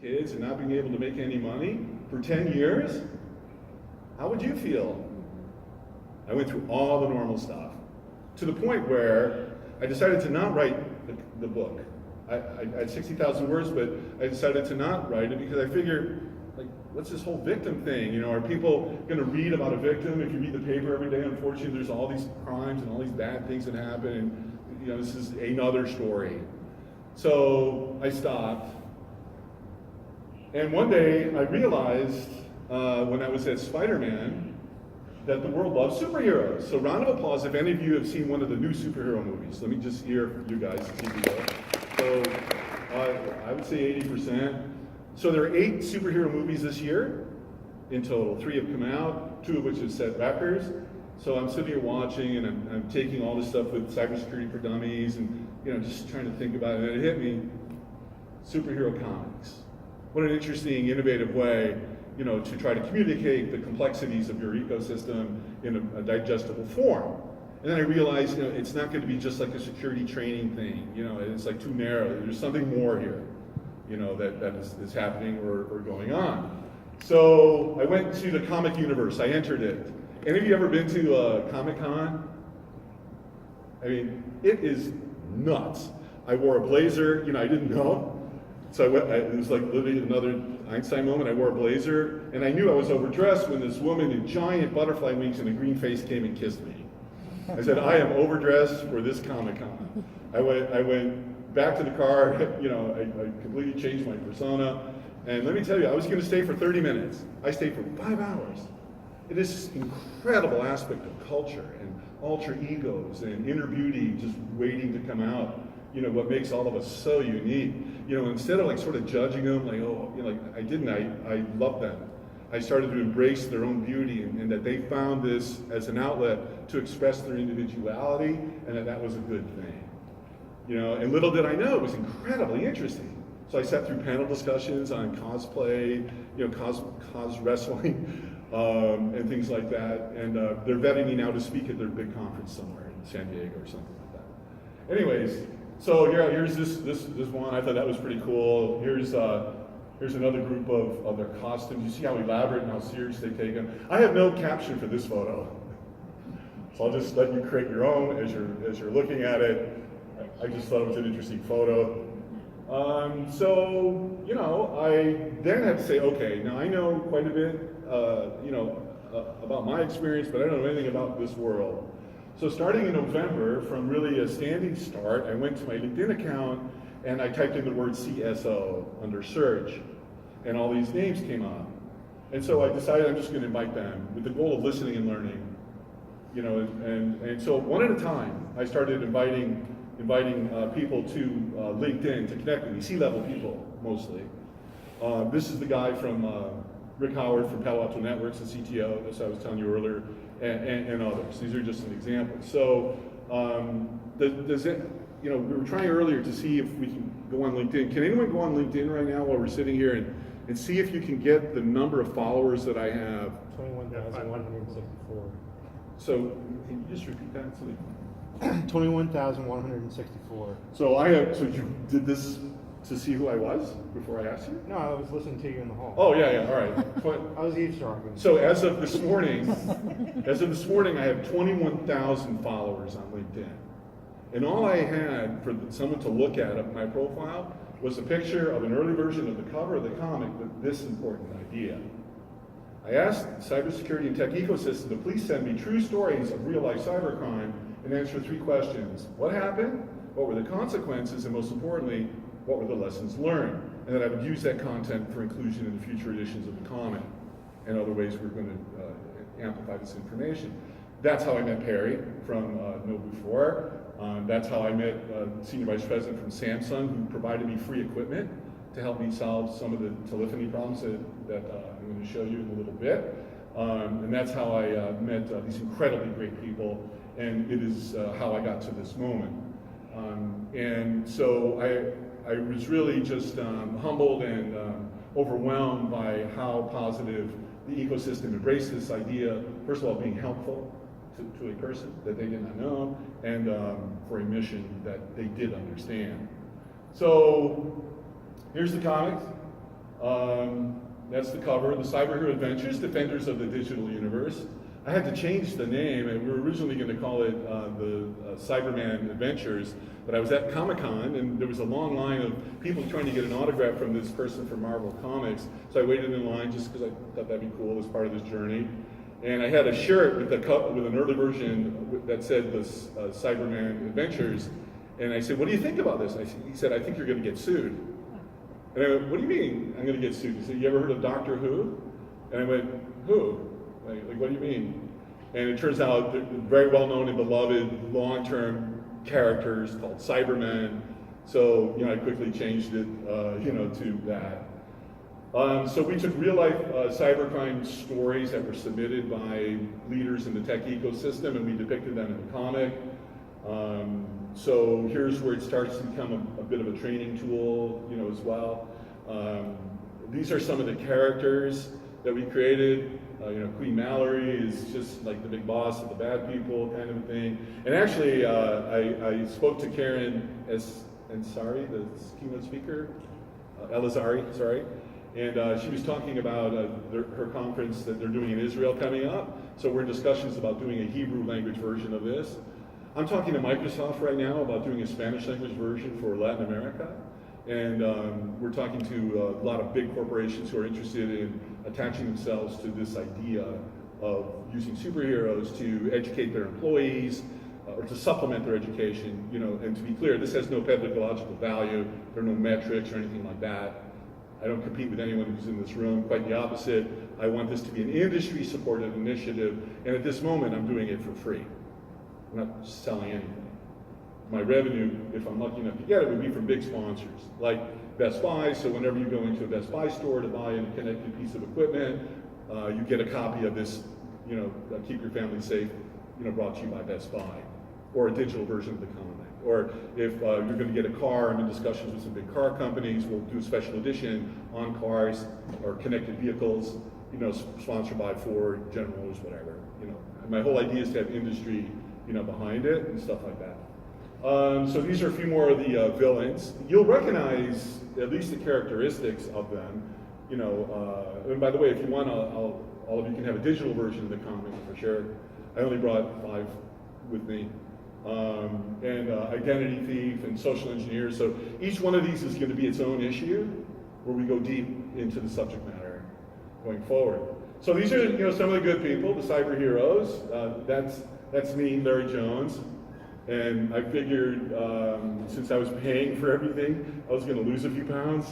kids and not being able to make any money for 10 years, how would you feel? I went through all the normal stuff to the point where I decided to not write the book. I had 60,000 words, but I decided to not write it because I figured, like, what's this whole victim thing? You know, are people going to read about a victim? If you read the paper every day, unfortunately, there's all these crimes and all these bad things that happen, and you know, this is another story. So I stopped, and one day I realized when I was at Spider-Man that the world loves superheroes. So round of applause if any of you have seen one of the new superhero movies. Let me just hear you guys see if you go. So I would say 80%. So there are 8 superhero movies this year in total. 3 have come out, 2 of which have set records. So I'm sitting here watching, and I'm taking all this stuff with cybersecurity for dummies, and you know, just trying to think about it. And it hit me: superhero comics. What an interesting, innovative way, you know, to try to communicate the complexities of your ecosystem in a digestible form. And then I realized, you know, it's not going to be just like a security training thing. You know, it's like too narrow. There's something more here, you know, that is happening or going on. So I went to the comic universe. I entered it. Any of you ever been to Comic-Con? I mean, it is nuts. I wore a blazer. You know, I didn't know. So I went, it was like literally another Einstein moment. I wore a blazer, and I knew I was overdressed when this woman in giant butterfly wings and a green face came and kissed me. I said, I am overdressed for this Comic-Con. I went back to the car, you know, I completely changed my persona. And let me tell you, I was going to stay for 30 minutes. I stayed for 5 hours. It is this incredible aspect of culture and alter egos and inner beauty just waiting to come out. You know, what makes all of us so unique. You know, instead of like sort of judging them, like, oh, you know, like I loved them. I started to embrace their own beauty, and that they found this as an outlet to express their individuality, and that was a good thing. You know, and little did I know, it was incredibly interesting. So I sat through panel discussions on cosplay, you know, cos wrestling, and things like that. And they're vetting me now to speak at their big conference somewhere in San Diego or something like that. Anyways, so here's this one. I thought that was pretty cool. Here's another group of their costumes. You see how elaborate and how serious they take them. I have no caption for this photo, so I'll just let you create your own as you're looking at it. I just thought it was an interesting photo. So, you know, I then had to say, okay, now I know quite a bit, you know, about my experience, but I don't know anything about this world. So starting in November, from really a standing start, I went to my LinkedIn account and I typed in the word CSO under search, and all these names came up. And so I decided I'm just going to invite them with the goal of listening and learning. You know, and so one at a time, I started inviting people to LinkedIn to connect with me, C-level people mostly. This is the guy from Rick Howard from Palo Alto Networks, the CTO, as I was telling you earlier, and others. These are just some examples. So does it, you know, we were trying earlier to see if we can go on LinkedIn. Can anyone go on LinkedIn right now while we're sitting here and see if you can get the number of followers that I have? 21,164. So can you just repeat that? 21,164. So so you did this to see who I was before I asked you? No, I was listening to you in the hall. Oh yeah, all right. I was eavesdropping. So as of this morning, I have 21,000 followers on LinkedIn. And all I had for someone to look at my profile was a picture of an early version of the cover of the comic with this important idea. I asked the cybersecurity and tech ecosystem to please send me true stories of real-life cybercrime and answer 3 questions. What happened? What were the consequences? And most importantly, what were the lessons learned? And that I would use that content for inclusion in the future editions of the comic and other ways we're going to amplify this information. That's how I met Perry from KnowBe4. That's how I met Senior Vice President from Samsung, who provided me free equipment to help me solve some of the telephony problems that I'm going to show you in a little bit. And that's how I met these incredibly great people, and it is how I got to this moment. And so I was really just humbled and overwhelmed by how positive the ecosystem embraced this idea, first of all, being helpful to a person that they did not know, and for a mission that they did understand. So here's the comics. That's the cover, the Cyber Hero Adventures, Defenders of the Digital Universe. I had to change the name, and we were originally going to call it the Cyberman Adventures, but I was at Comic-Con, and there was a long line of people trying to get an autograph from this person from Marvel Comics, so I waited in line just because I thought that'd be cool as part of this journey. And I had a shirt with an early version that said the Cyberman Adventures, and I said, "What do you think about this?" He said, "I think you're going to get sued." And I went, "What do you mean I'm going to get sued?" He said, "You ever heard of Doctor Who?" And I went, "Who? Like, what do you mean?" And it turns out they're very well known and beloved long-term characters called Cybermen. So, I quickly changed it, to that. So we took real-life cybercrime stories that were submitted by leaders in the tech ecosystem, and we depicted them in the comic. So here's where it starts to become a bit of a training tool, as well. These are some of the characters that we created. Queen Mallory is just like the big boss of the bad people kind of thing. And actually, I spoke to Karen Ansari, the keynote speaker, Elazari, sorry. And she was talking about her conference that they're doing in Israel coming up. So we're in discussions about doing a Hebrew language version of this. I'm talking to Microsoft right now about doing a Spanish language version for Latin America. And we're talking to a lot of big corporations who are interested in attaching themselves to this idea of using superheroes to educate their employees or to supplement their education. And to be clear, this has no pedagogical value. There are no metrics or anything like that. I don't compete with anyone who's in this room. Quite the opposite. I want this to be an industry-supported initiative. And at this moment, I'm doing it for free. I'm not selling anything. My revenue, if I'm lucky enough to get it, would be from big sponsors, like Best Buy. So whenever you go into a Best Buy store to buy a connected piece of equipment, you get a copy of this, Keep Your Family Safe, brought to you by Best Buy, or a digital version of the comic. Or if you're going to get a car, I'm in discussions with some big car companies. We'll do a special edition on cars or connected vehicles, sponsored by Ford, General Motors, whatever. My whole idea is to have industry, behind it and stuff like that. So these are a few more of the villains. You'll recognize at least the characteristics of them. And by the way, if you want, all of you can have a digital version of the comic for sure. I only brought 5 with me. And identity thief and social engineer. So each one of these is going to be its own issue where we go deep into the subject matter going forward. So these are some of the good people, the cyber heroes. That's me, Larry Jones. And I figured since I was paying for everything, I was going to lose a few pounds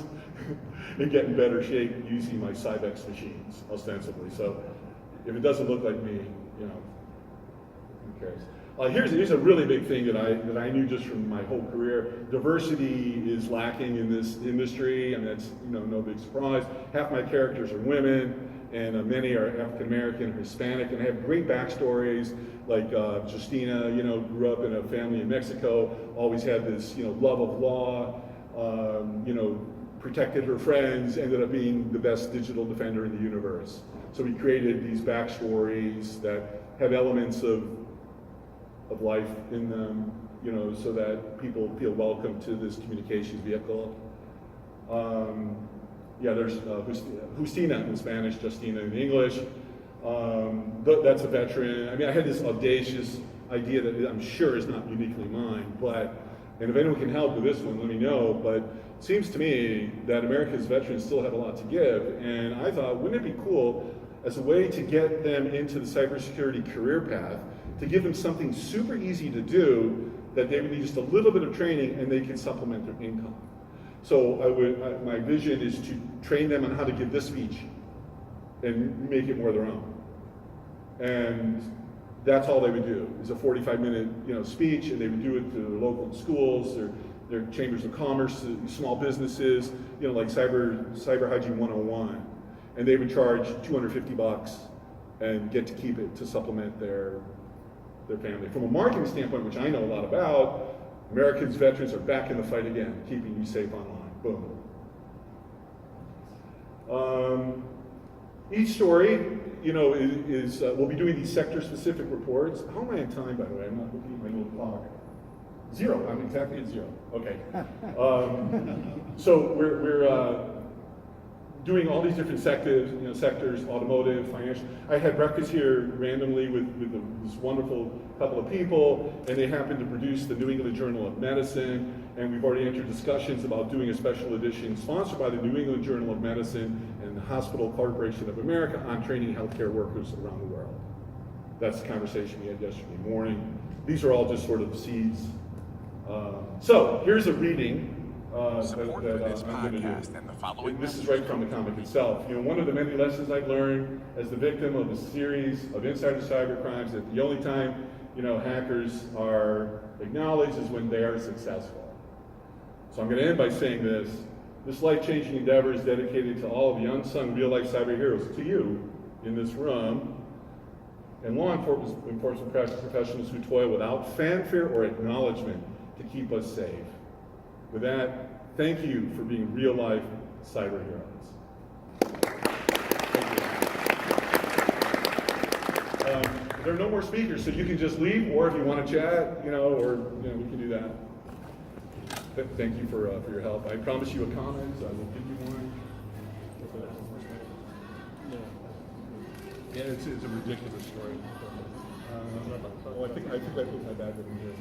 and get in better shape using my Cybex machines, ostensibly. So if it doesn't look like me, who cares? Here's a really big thing that I knew just from my whole career. Diversity is lacking in this industry, and that's no big surprise. Half my characters are women, and many are African American or Hispanic, and I have great backstories. Like Justina, grew up in a family in Mexico, always had this love of law, protected her friends, ended up being the best digital defender in the universe. So we created these backstories that have elements of life in them, so that people feel welcome to this communications vehicle. There's Justina in Spanish, Justina in English. That's a veteran. I had this audacious idea that I'm sure is not uniquely mine, and if anyone can help with this one, let me know. But it seems to me that America's veterans still have a lot to give, and I thought, wouldn't it be cool as a way to get them into the cybersecurity career path, to give them something super easy to do that they would need just a little bit of training and they can supplement their income. So my vision is to train them on how to give this speech and make it more their own. And that's all they would do, is a 45-minute speech, and they would do it to their local schools, their chambers of commerce, small businesses, like cyber hygiene 101. And they would charge $250 and get to keep it to supplement their family. From a marketing standpoint, which I know a lot about, Americans veterans are back in the fight again, keeping you safe online. Boom. Each story, is we'll be doing these sector-specific reports. How am I in time, by the way? I'm not looking at my little clock. 0. I'm exactly at 0. Okay. So we're doing all these different sectors, automotive, financial. I had breakfast here randomly with this wonderful couple of people, and they happened to produce the New England Journal of Medicine, and we've already entered discussions about doing a special edition sponsored by the New England Journal of Medicine and the Hospital Corporation of America on training healthcare workers around the world. That's the conversation we had yesterday morning. These are all just sort of seeds. So here's a reading Support that for this I'm going to podcast do. and the following This is right from the comic itself. One of the many lessons I've learned as the victim of a series of insider cyber crimes, that the only time hackers are acknowledged is when they are successful. So I'm going to end by saying this. This life-changing endeavor is dedicated to all of the unsung real-life cyber heroes, to you in this room, and law enforcement professionals who toil without fanfare or acknowledgement to keep us safe. With that, thank you for being real-life cyber heroes. There are no more speakers, so you can just leave, or if you want to chat, we can do that. Thank you for your help. I promise you a comment. I will give you one. Yeah, it's a ridiculous story. I think I put my bag over here.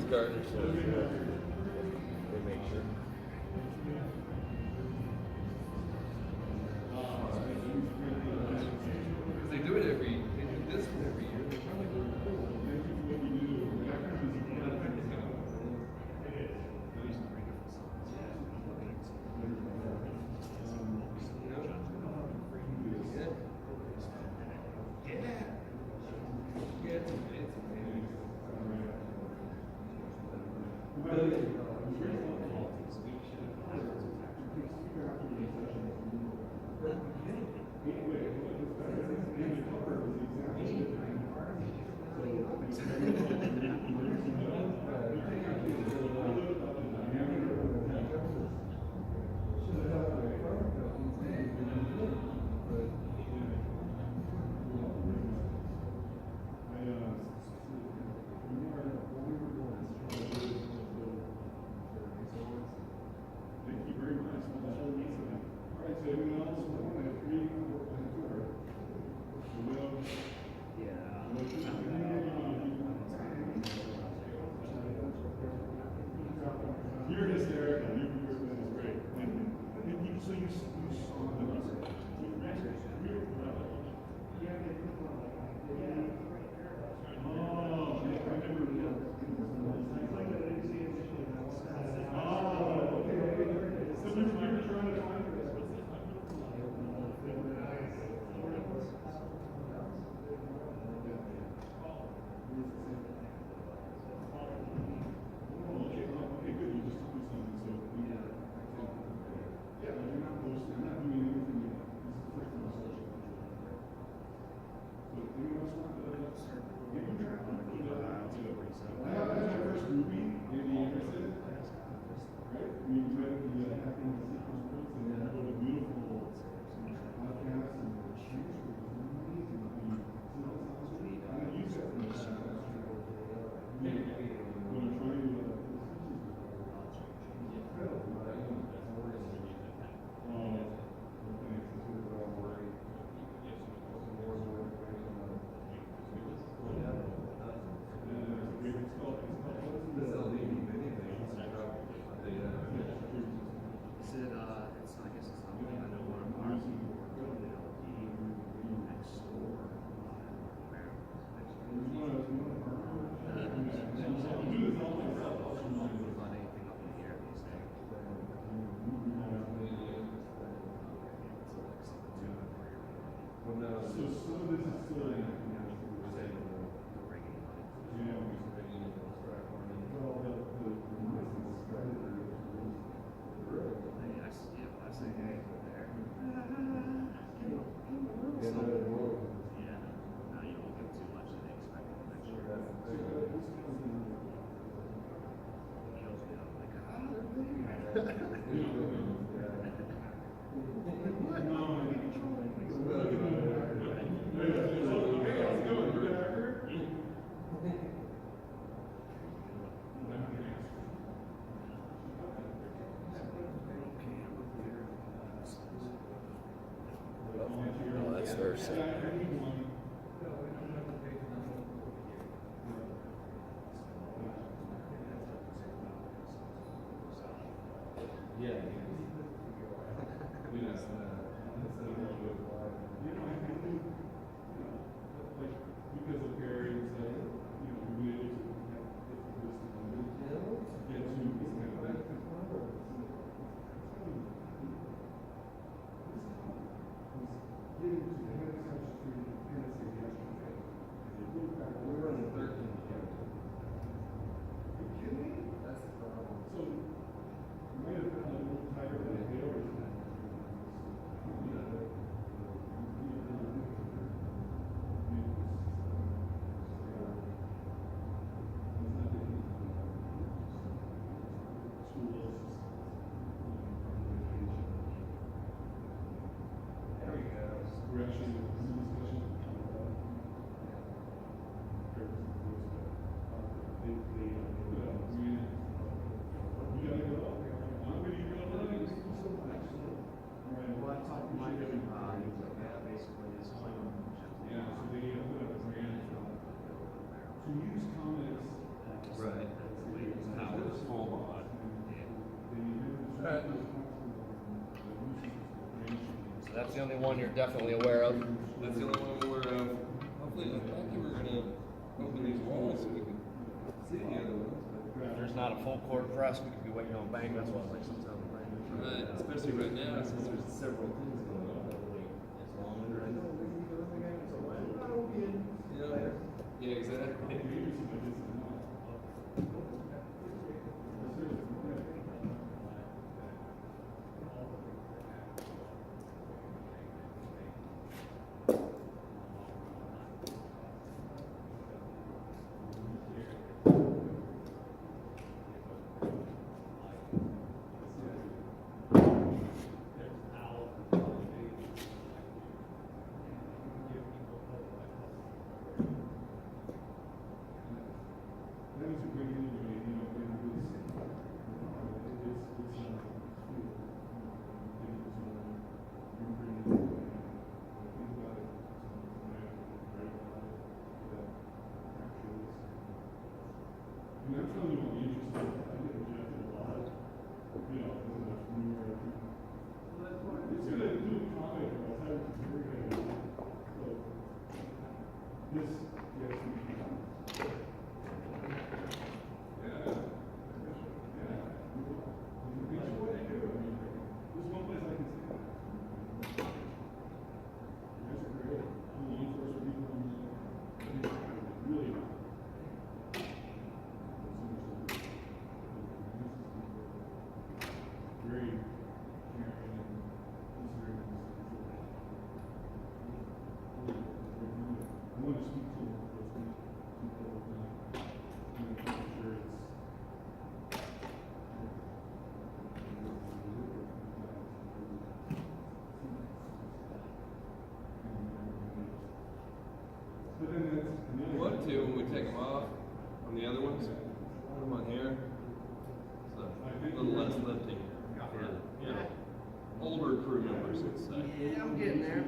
Gardner, so they make sure. Because they do this one every year. They're trying to do it cool. Thank you very much. All right, so everyone else, we're going to read You're hysterical. That is great. And you, so you saw the Oh, yeah, I remember. Oh, okay. So you were trying to find this. Okay, good. You just took me something, so yeah, you're not posting, you're not doing anything. This is the first time I saw you. So anyone else want to get you track? I have my first movie, Andy Anderson. Right? We read the Happy Sequence books and then what a beautiful podcast and shoes. I use that for my Oh, that's Thursday. Because of Gary and stuff, you know, we were able to get to We were in the 13th county. You kidding me? That's the problem. So, you might have been a little tighter than they were. There we go. We're actually in a discussion. You gotta go. I'm ready to go. Well, I talked to Mike, basically is playing. Yeah, so they put up a grant to use comics. Right. How it's full on. So that's the only one you're definitely aware of. That's the only one we're aware of. Hopefully, I thought you were gonna open these walls so we can see the other ones. If there's not a full court press, we could be waiting on Bang. That's what license out of Bang. Right, especially right now since there's several things going on. As long as I know. Yeah, exactly. What to when we take them off on the other ones? Put them on here. So a little less lifting for older crew members, let's say. Yeah, I'm getting there.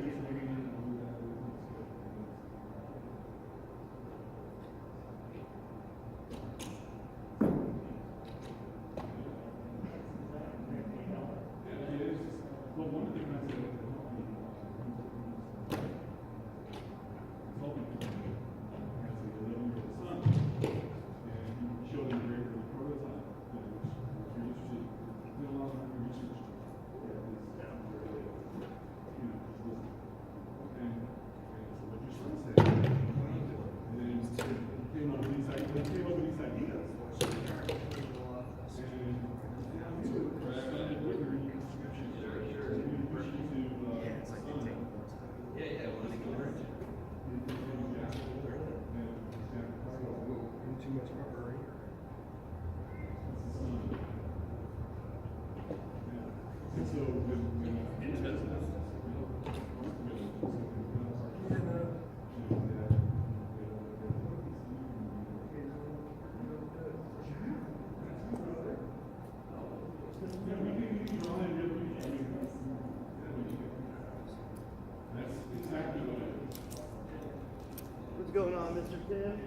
What's going on, Mr. Tim?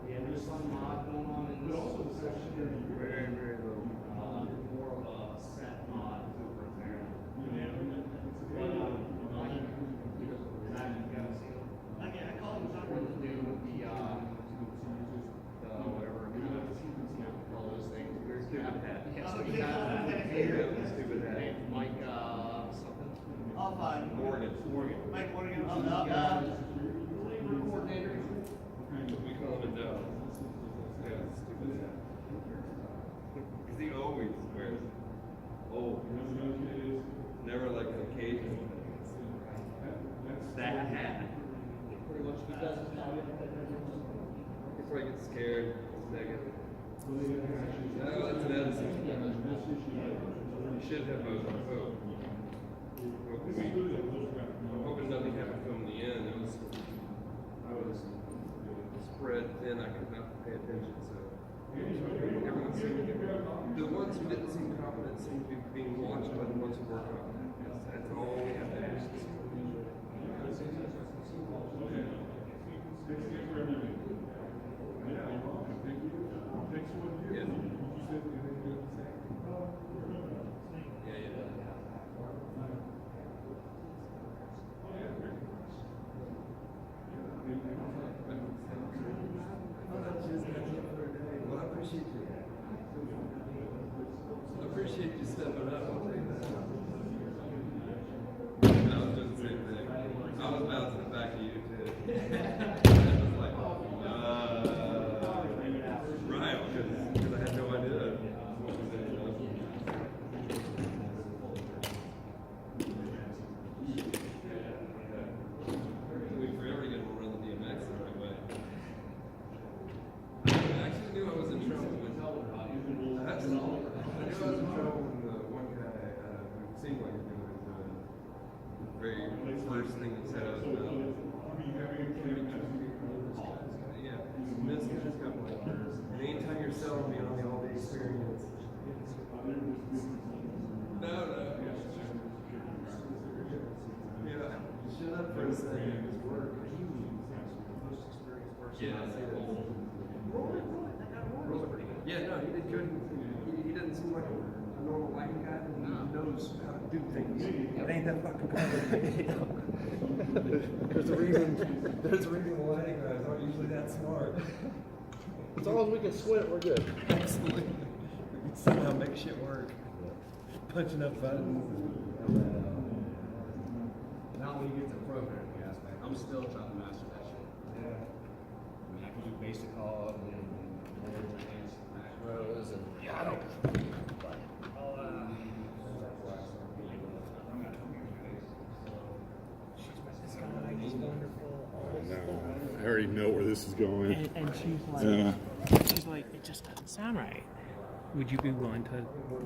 Yeah, there's some mod going on in this section. Very, very low. More of a set mod over there. I call him something to do with the whatever. All those things. We're stupid hat. Yeah, so you got stupid hat. Mike something. I'll find Morgan. Mike Morgan. Labor coordinator. We call him a dove. Yeah, stupid hat. Because he always wears old. Never like an occasion. That hat. Pretty much because Before I get scared, negative. No, that's an Edison. You should have both on both. I'm hoping nothing happened to him in the end. I was spread thin, I could not pay attention, so. Everyone seemed the ones who didn't seem confident seemed to be being watched by the ones who were confident. That's all we have to do. Yeah. Well, I appreciate you. I appreciate you stepping up. I'll tell you that. I was doing the same thing. I was bouncing it back to you too. I was like, right, because I had no idea what was in it. We forever get to run the DMX the right way. I actually knew I was in trouble when I knew I was in trouble when the one thing that says, yeah, this guy's got blinders. And anytime you're selling me on the all the experience. No. Yeah, shut up for a second. Yeah, I say that. Yeah, no, he did good. He doesn't seem like a normal lighting guy. He knows how to do things. It ain't that fucking complicated. There's a reason the lighting guys aren't usually that smart. As long as we can sweat, we're good. Absolutely. We can somehow make shit work. Punching up buttons. Now when you get to programming aspect, I'm still trying to master that shit. Yeah. I mean, I can do basic hog and advanced macros and yeah, I don't. But He's wonderful. No, I already know where this is going. And she's like, Yeah. it just doesn't sound right. Would you be willing to look